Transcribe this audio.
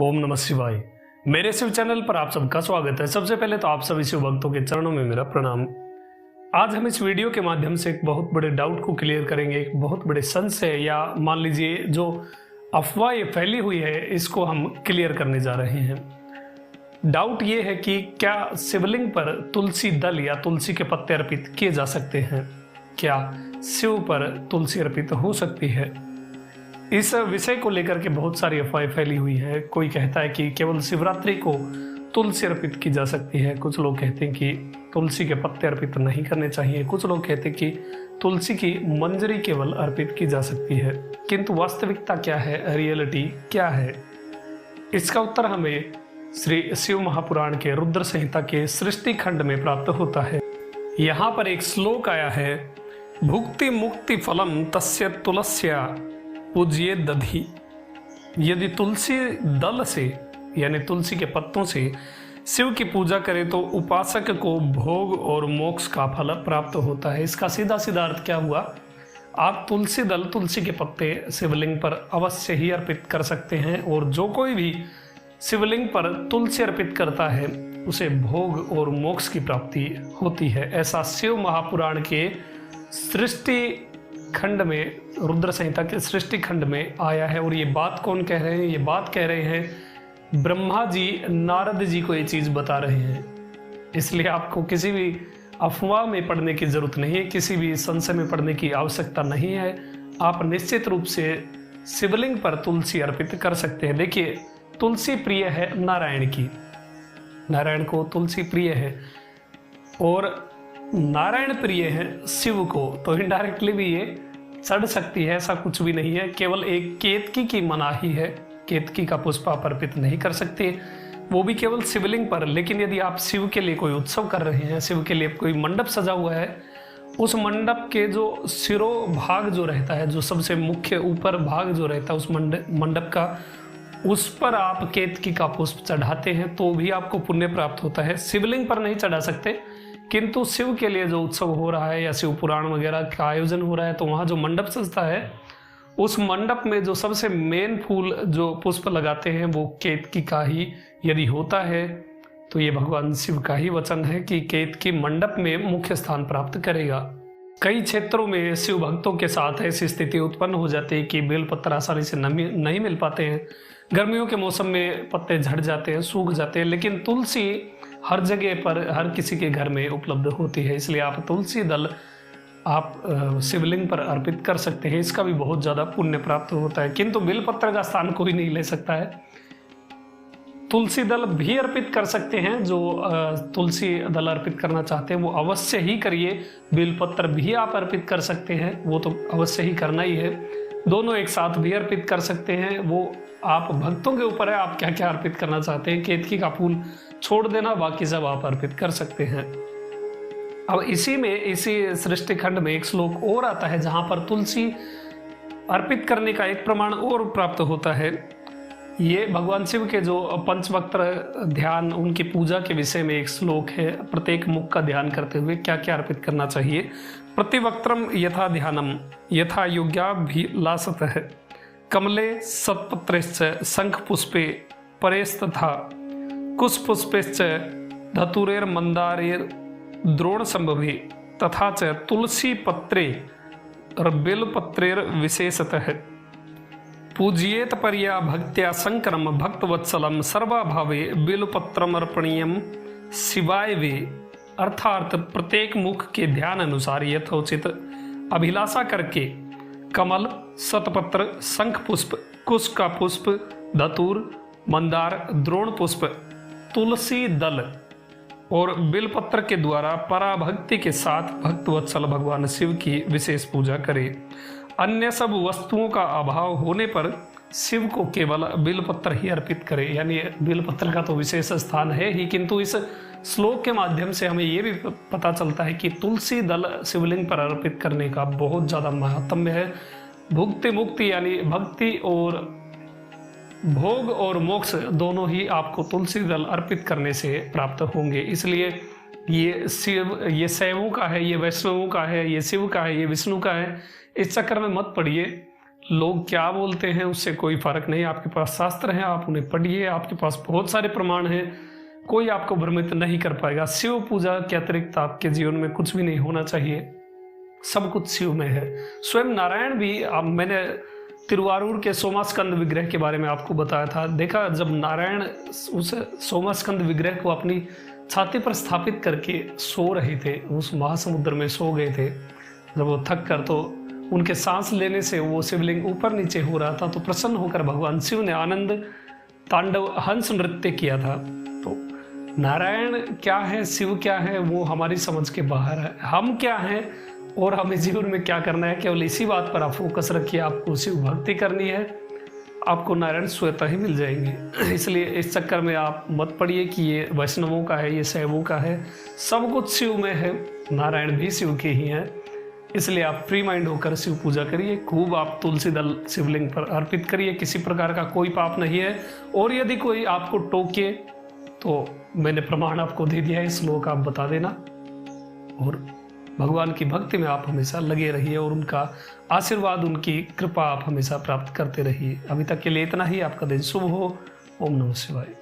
ओम नमः शिवाय। मेरे शिव चैनल पर आप सबका स्वागत है। सबसे पहले तो आप सभी शिव भक्तों के चरणों में मेरा प्रणाम। आज हम इस वीडियो के माध्यम से एक बहुत बड़े डाउट को क्लियर करेंगे। एक बहुत बड़े संशय या मान लीजिए जो अफवाह ये फैली हुई है इसको हम क्लियर करने जा रहे हैं। डाउट ये है कि क्या शिवलिंग पर तुलसी दल या तुलसी के पत्ते अर्पित किए जा सकते हैं? क्या शिव पर तुलसी अर्पित हो सकती है? इस विषय को लेकर के बहुत सारी अफवाहें फैली हुई है। कोई कहता है कि केवल शिवरात्रि को तुलसी अर्पित की जा सकती है, कुछ लोग कहते हैं कि तुलसी के पत्ते अर्पित नहीं करने चाहिए, कुछ लोग कहते हैं कि तुलसी की मंजरी केवल अर्पित की जा सकती है। किंतु वास्तविकता क्या है, रियलिटी क्या है? इसका उत्तर हमें श्री शिव महापुराण के रुद्र संहिता के सृष्टि खंड में प्राप्त होता है। यहाँ पर एक श्लोक आया है, भुक्ति मुक्ति फलम तस्य तुलस्या पूज्ये दधि। यदि तुलसी दल से यानी तुलसी के पत्तों से शिव की पूजा करे तो उपासक को भोग और मोक्ष का फल प्राप्त होता है। इसका सीधा सीधा अर्थ क्या हुआ? आप तुलसी दल तुलसी के पत्ते शिवलिंग पर अवश्य ही अर्पित कर सकते हैं, और जो कोई भी शिवलिंग पर तुलसी अर्पित करता है उसे भोग और मोक्ष की प्राप्ति होती है। ऐसा शिव महापुराण के सृष्टि खंड में, रुद्र संहिता के सृष्टि खंड में आया है। और ये बात कौन कह रहे हैं? ये बात कह रहे हैं ब्रह्मा जी नारद जी को ये चीज़ बता रहे हैं। इसलिए आपको किसी भी अफवाह में पड़ने की जरूरत नहीं है, किसी भी संशय में पड़ने की आवश्यकता नहीं है। आप निश्चित रूप से शिवलिंग पर तुलसी अर्पित कर सकते हैं। देखिए, तुलसी प्रिय है नारायण की, नारायण को तुलसी प्रिय है, और नारायण प्रिय है शिव को, तो इनडायरेक्टली भी ये चढ़ सकती है, ऐसा कुछ भी नहीं है। केवल एक केतकी की मनाही है, केतकी का पुष्प आप अर्पित नहीं कर सकते, वो भी केवल शिवलिंग पर। लेकिन यदि आप शिव के लिए कोई उत्सव कर रहे हैं, शिव के लिए कोई मंडप सजा हुआ है, उस मंडप के जो सिरो भाग जो रहता है, जो सबसे मुख्य ऊपर भाग जो रहता है उस मंडप का, उस पर आप केतकी का पुष्प चढ़ाते हैं तो भी आपको पुण्य प्राप्त होता है। शिवलिंग पर नहीं चढ़ा सकते, किंतु शिव के लिए जो उत्सव हो रहा है या शिव पुराण वगैरह का आयोजन हो रहा है, तो वहाँ जो मंडप सजता है उस मंडप में जो सबसे मेन फूल जो पुष्प लगाते हैं वो केतकी का ही यदि होता है, तो ये भगवान शिव का ही वचन है कि केतकी मंडप में मुख्य स्थान प्राप्त करेगा। कई क्षेत्रों में शिव भक्तों के साथ ऐसी स्थिति उत्पन्न हो जाती है कि बेलपत्र आसानी से नहीं मिल पाते हैं। गर्मियों के मौसम में पत्ते झड़ जाते हैं, सूख जाते हैं, लेकिन तुलसी हर जगह पर हर किसी के घर में उपलब्ध होती है। इसलिए आप तुलसी दल आप शिवलिंग पर अर्पित कर सकते हैं, इसका भी बहुत ज़्यादा पुण्य प्राप्त होता है। किंतु बेलपत्र का स्थान कोई नहीं ले सकता है। तुलसी दल भी अर्पित कर सकते हैं, जो तुलसी दल अर्पित करना चाहते हैं वो अवश्य ही करिए। बेलपत्र भी आप अर्पित कर सकते हैं, वो तो अवश्य ही करना ही है। दोनों एक साथ भी अर्पित कर सकते हैं, वो आप भक्तों के ऊपर है आप क्या क्या अर्पित करना चाहते हैं। केतकी का फूल छोड़ देना, बाकी सब आप अर्पित कर सकते हैं। अब इसी सृष्टि खंड में एक श्लोक और आता है जहां पर तुलसी अर्पित करने का एक प्रमाण और प्राप्त होता है। ये भगवान शिव के जो पंचवक्त्र ध्यान, उनकी पूजा के विषय में एक श्लोक है। प्रत्येक मुख का ध्यान करते हुए क्या क्या अर्पित करना चाहिए। प्रतिवक्त्रम यथा ध्यानम यथा योग्याभिलाषतः कमले सत्पत्रेश्च शंख पुष्पे परेस्तथा कुशपुष्पेश्च धतुरेर मंदारेर द्रोण संभवे तथा च तुलसी पत्रे और बेलपत्रेर विशेषतः पूज्येत पर्या भक्त्या शंकरम भक्तवत्सलम सर्वाभावे बेलपत्रमर्पणीयम शिवाय वे। अर्थात प्रत्येक मुख के ध्यान अनुसार यथोचित अभिलाषा करके कमल, शतपत्र, शंख पुष्प, कुश का पुष्प, धतूर, मंदार, द्रोण पुष्प, तुलसी दल और बेलपत्र के द्वारा पराभक्ति के साथ भक्तवत्सल भगवान शिव की विशेष पूजा करें। अन्य सब वस्तुओं का अभाव होने पर शिव को केवल बेलपत्र ही अर्पित करें। यानी बेलपत्र का तो विशेष स्थान है ही, किंतु इस श्लोक के माध्यम से हमें यह भी पता चलता है कि तुलसी दल शिवलिंग पर अर्पित करने का बहुत ज़्यादा महात्म्य है। भुक्ति मुक्ति यानी भक्ति और भोग और मोक्ष दोनों ही आपको तुलसी दल अर्पित करने से प्राप्त होंगे। इसलिए ये शैवों का है, ये वैष्णवों का है, ये शिव का है, ये विष्णु का है, इस चक्कर में मत पड़िए। लोग क्या बोलते हैं उससे कोई फर्क नहीं। आपके पास शास्त्र हैं, आप उन्हें पढ़िए, आपके पास बहुत सारे प्रमाण हैं, कोई आपको भ्रमित नहीं कर पाएगा। शिव पूजा के अतिरिक्त आपके जीवन में कुछ भी नहीं होना चाहिए, सब कुछ शिव में है। स्वयं नारायण भी, अब मैंने तिरुवारूर के सोमास्कंद विग्रह के बारे में आपको बताया था। देखा, जब नारायण उस सोमास्कंद विग्रह को अपनी छाती पर स्थापित करके सो रहे थे, उस महासमुद्र में सो गए थे, जब वो थक कर, तो उनके सांस लेने से वो शिवलिंग ऊपर नीचे हो रहा था, तो प्रसन्न होकर भगवान शिव ने आनंद तांडव हंस नृत्य किया था। तो नारायण क्या है, शिव क्या है, वो हमारी समझ के बाहर है। हम क्या हैं और हमें जीवन में क्या करना है, केवल इसी बात पर आप फोकस रखिए। आपको शिव भक्ति करनी है, आपको नारायण स्वतः ही मिल जाएंगे। इसलिए इस चक्कर में आप मत पड़िए कि ये वैष्णवों का है, ये शैवों का है, सब कुछ शिव में है, नारायण भी शिव के ही हैं। इसलिए आप फ्री माइंड होकर शिव पूजा करिए, खूब आप तुलसी दल शिवलिंग पर अर्पित करिए, किसी प्रकार का कोई पाप नहीं है। और यदि कोई आपको टोके तो मैंने प्रमाण आपको दे दिया है, श्लोक आप बता देना। और भगवान की भक्ति में आप हमेशा लगे रहिए और उनका आशीर्वाद, उनकी कृपा आप हमेशा प्राप्त करते रहिए। अभी तक के लिए इतना ही। आपका दिन शुभ हो। ओम नमः शिवाय।